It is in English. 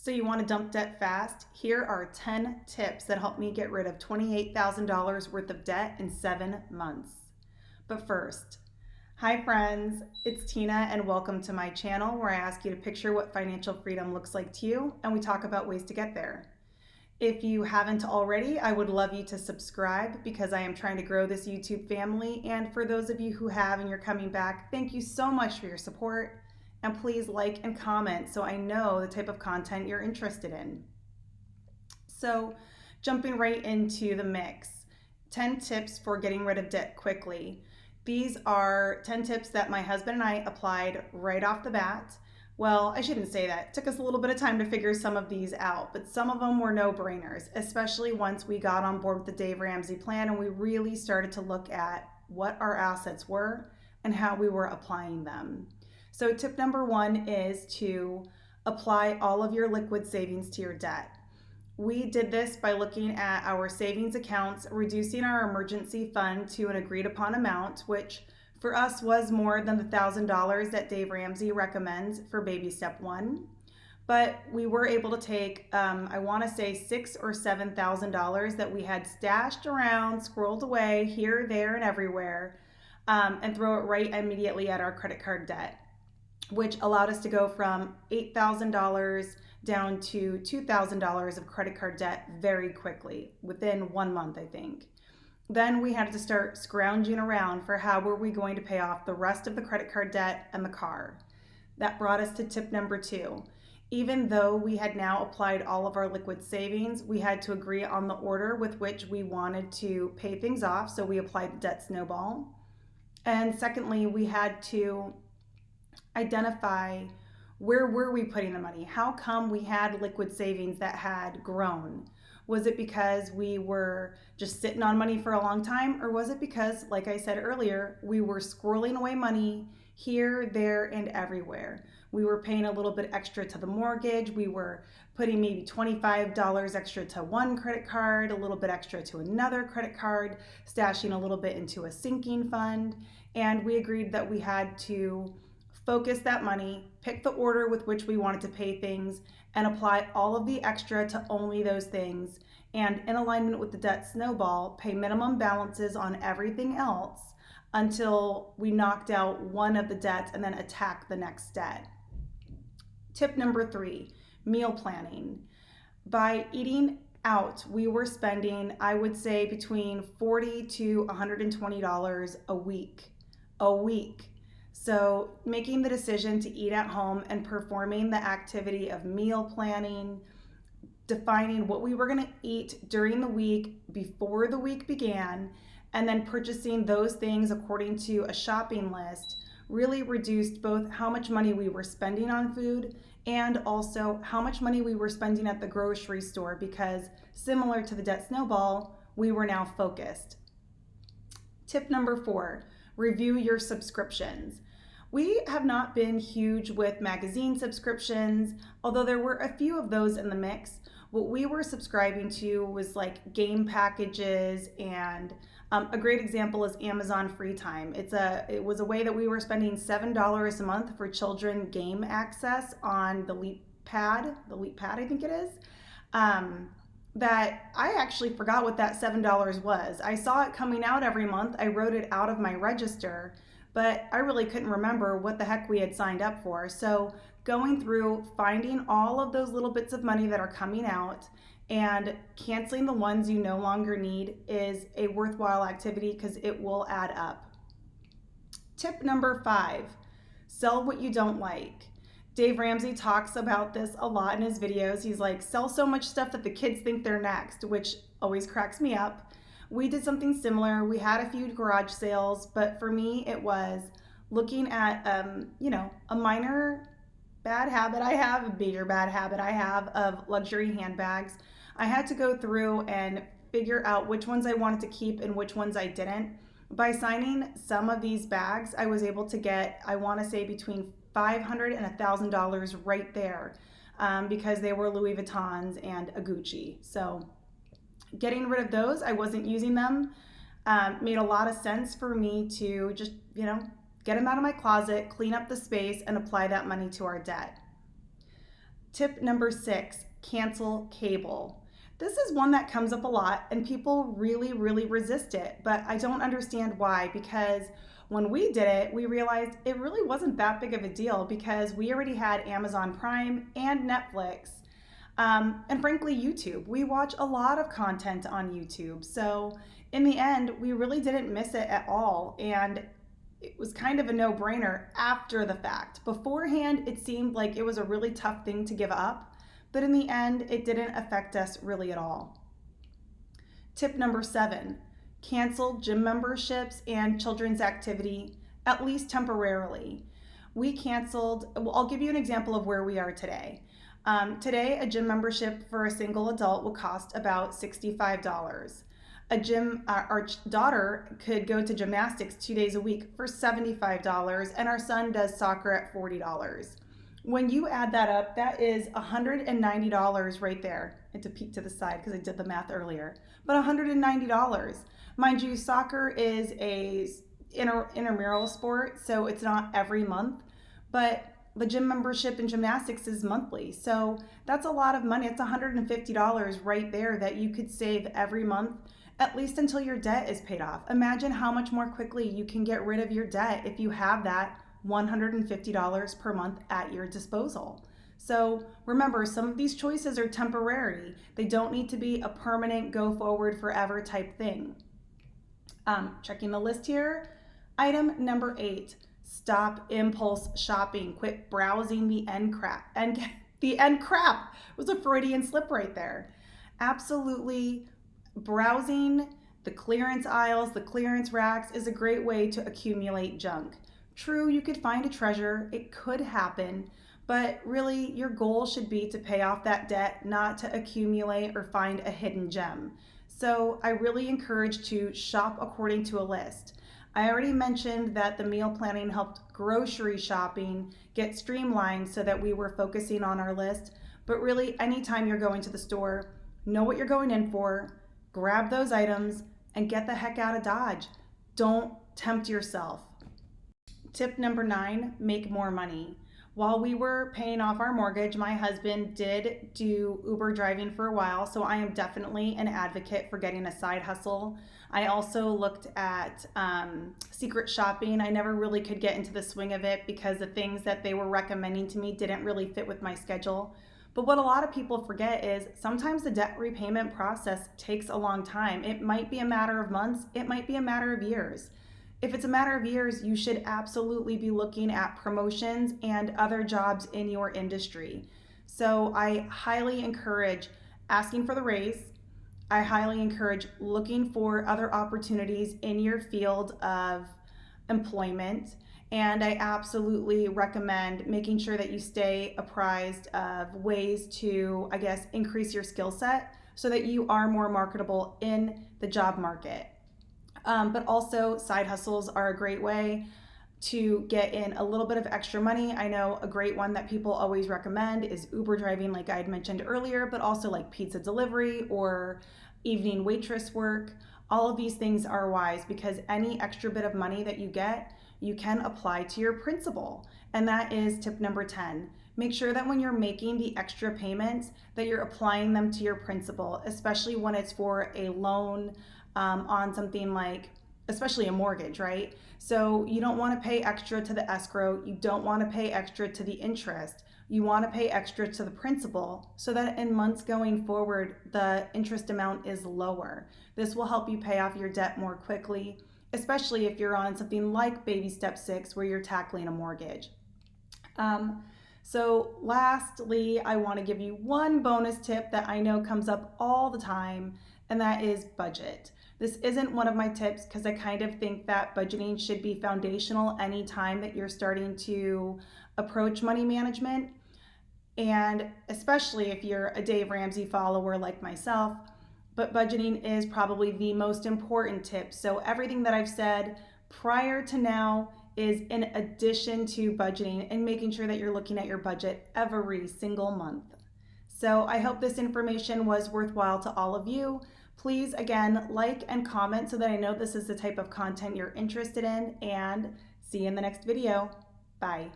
So you want to dump debt fast? Here are 10 tips that helped me get rid of $28,000 worth of debt in 7 months. But first, hi friends, it's Tina and welcome to my channel where I ask you to picture what financial freedom looks like to you and we talk about ways to get there. If you haven't already, I would love you to subscribe because I am trying to grow this YouTube family. And for those of you who have and you're coming back, thank you so much for your support. And please like and comment so I know the type of content you're interested in. So jumping right into the mix, 10 tips for getting rid of debt quickly. These are 10 tips that my husband and I applied right off the bat. Well, I shouldn't say that. It took us a little bit of time to figure some of these out, but some of them were no-brainers, especially once we got on board with the Dave Ramsey plan and we really started to look at what our assets were and how we were applying them. So tip number 1 is to apply all of your liquid savings to your debt. We did this by looking at our savings accounts, reducing our emergency fund to an agreed upon amount, which for us was more than the $1,000 that Dave Ramsey recommends for baby step 1. But we were able to take, I want to say $6,000 or $7,000 that we had stashed around, squirreled away here, there, and everywhere, and throw it right immediately at our credit card debt, which allowed us to go from $8,000 down to $2,000 of credit card debt very quickly, within 1 month, I think. Then we had to start scrounging around for how were we going to pay off the rest of the credit card debt and the car. That brought us to tip number 2. Even though we had now applied all of our liquid savings, we had to agree on the order with which we wanted to pay things off, so we applied the debt snowball. And secondly, we had to identify where were we putting the money? How come we had liquid savings that had grown? Was it because we were just sitting on money for a long time? Or was it because, like I said earlier, we were squirreling away money here, there, and everywhere? We were paying a little bit extra to the mortgage. We were putting maybe $25 extra to one credit card, a little bit extra to another credit card, stashing a little bit into a sinking fund. And we agreed that we had to focus that money, pick the order with which we wanted to pay things, and apply all of the extra to only those things. And in alignment with the debt snowball, pay minimum balances on everything else until we knocked out one of the debts and then attack the next debt. Tip number 3, meal planning. By eating out, we were spending, I would say, between $40 to $120 a week. So making the decision to eat at home and performing the activity of meal planning, defining what we were going to eat during the week before the week began, and then purchasing those things according to a shopping list really reduced both how much money we were spending on food and also how much money we were spending at the grocery store, because similar to the debt snowball, we were now focused. Tip number 4, review your subscriptions. We have not been huge with magazine subscriptions, although there were a few of those in the mix. What we were subscribing to was like game packages, and a great example is Amazon Free Time. It was a way that we were spending $7 a month for children game access on the Leap Pad I think it is. That I actually forgot what that $7 was. I saw it coming out every month. I wrote it out of my register, but I really couldn't remember what the heck we had signed up for. So going through, finding all of those little bits of money that are coming out and canceling the ones you no longer need is a worthwhile activity because it will add up. Tip number 5, sell what you don't like. Dave Ramsey talks about this a lot in his videos. He's like, sell so much stuff that the kids think they're next, which always cracks me up. We did something similar. We had a few garage sales, but for me, it was looking at, a minor bad habit I have, a bigger bad habit I have of luxury handbags. I had to go through and figure out which ones I wanted to keep and which ones I didn't. By signing some of these bags, I was able to get, I want to say, between $500 and $1,000 right there because they were Louis Vuittons and a Gucci. So getting rid of those, I wasn't using them, made a lot of sense for me to just, get them out of my closet, clean up the space, and apply that money to our debt. Tip number 6, cancel cable. This is one that comes up a lot and people really resist it, but I don't understand why, because when we did it, we realized it really wasn't that big of a deal because we already had Amazon Prime and Netflix, and frankly, YouTube. We watch a lot of content on YouTube. So in the end, we really didn't miss it at all. And it was kind of a no-brainer after the fact. Beforehand, it seemed like it was a really tough thing to give up, but in the end, it didn't affect us really at all. Tip number 7, cancel gym memberships and children's activity, at least temporarily. We canceled, well, I'll give you an example of where we are today. Today, a gym membership for a single adult will cost about $65. Our daughter could go to gymnastics 2 days a week for $75, and our son does soccer at $40. When you add that up, that is $190 right there. I had to peek to the side because I did the math earlier, but $190. Mind you, soccer is a intramural sport, so it's not every month, but the gym membership in gymnastics is monthly. So that's a lot of money. It's $150 right there that you could save every month, at least until your debt is paid off. Imagine how much more quickly you can get rid of your debt if you have that $150 per month at your disposal. So remember, some of these choices are temporary. They don't need to be a permanent go forward forever type thing. Checking the list here. Item number 8, stop impulse shopping. Quit browsing the end crap. The end crap was a Freudian slip right there. Absolutely. Browsing the clearance aisles, the clearance racks is a great way to accumulate junk. True, you could find a treasure, it could happen, but really your goal should be to pay off that debt, not to accumulate or find a hidden gem. So I really encourage to shop according to a list. I already mentioned that the meal planning helped grocery shopping get streamlined so that we were focusing on our list, but really anytime you're going to the store, know what you're going in for, grab those items, and get the heck out of Dodge. Don't tempt yourself. Tip number 9, make more money. While we were paying off our mortgage, my husband did do Uber driving for a while, so I am definitely an advocate for getting a side hustle. I also looked at secret shopping. I never really could get into the swing of it because the things that they were recommending to me didn't really fit with my schedule. But what a lot of people forget is sometimes the debt repayment process takes a long time. It might be a matter of months, it might be a matter of years. If it's a matter of years, you should absolutely be looking at promotions and other jobs in your industry. So I highly encourage asking for the raise. I highly encourage looking for other opportunities in your field of employment. And I absolutely recommend making sure that you stay apprised of ways to, increase your skill set so that you are more marketable in the job market. But also side hustles are a great way to get in a little bit of extra money. I know a great one that people always recommend is Uber driving, like I had mentioned earlier, but also like pizza delivery or evening waitress work. All of these things are wise because any extra bit of money that you get, you can apply to your principal. And that is tip number 10. Make sure that when you're making the extra payments that you're applying them to your principal, especially when it's for a loan on something like, especially a mortgage, right? So you don't want to pay extra to the escrow. You don't want to pay extra to the interest. You want to pay extra to the principal so that in months going forward, the interest amount is lower. This will help you pay off your debt more quickly, especially if you're on something like baby step 6 where you're tackling a mortgage. So lastly, I want to give you one bonus tip that I know comes up all the time, and that is budget. This isn't one of my tips because I kind of think that budgeting should be foundational anytime that you're starting to approach money management. And especially if you're a Dave Ramsey follower like myself, but budgeting is probably the most important tip. So everything that I've said prior to now is in addition to budgeting and making sure that you're looking at your budget every single month. So I hope this information was worthwhile to all of you. Please, again, like and comment so that I know this is the type of content you're interested in, and see you in the next video. Bye.